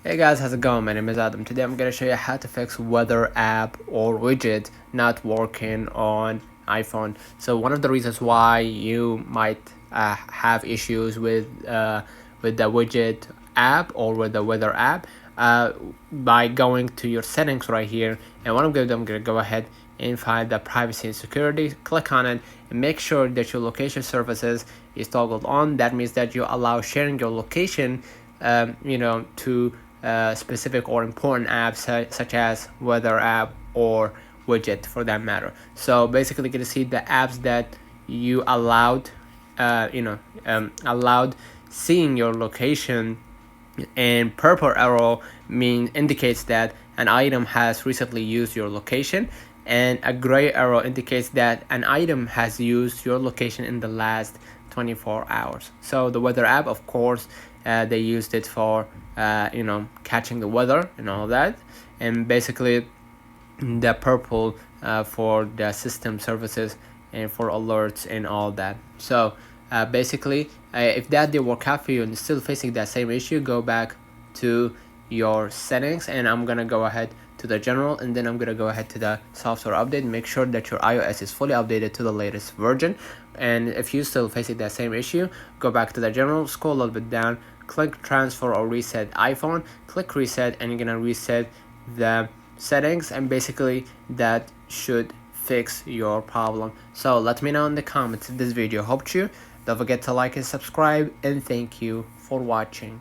Hey guys, how's it going? My name is Adam. Today I'm going to show you how to fix weather app or widget not working on iPhone. So one of the reasons why you might have issues with the widget app or with the weather app by going to your settings right here. And what I'm going to do, I'm going to go ahead and find the privacy and security, click on it, and make sure that your location services is toggled on. That means that you allow sharing your location to specific or important apps such as weather app or widget for that matter. So basically you can see the apps that you allowed allowed seeing your location, and purple arrow indicates that an item has recently used your location, and a gray arrow indicates that an item has used your location in the last 24 hours. So the weather app, of course, they used it for catching the weather and all that, and basically the purple for the system services and for alerts and all that. So basically if that did work out for you and you're still facing that same issue, go back to your settings, and I'm gonna go ahead to the general, and then I'm gonna go ahead to the software update. Make sure that your iOS is fully updated to the latest version. And if you still facing that same issue, go back to the general, scroll a little bit down, click transfer or reset iPhone, click reset, and you're gonna reset the settings, and basically that should fix your problem. So let me know in the comments if this video helped you. Don't forget to like and subscribe, and thank you for watching.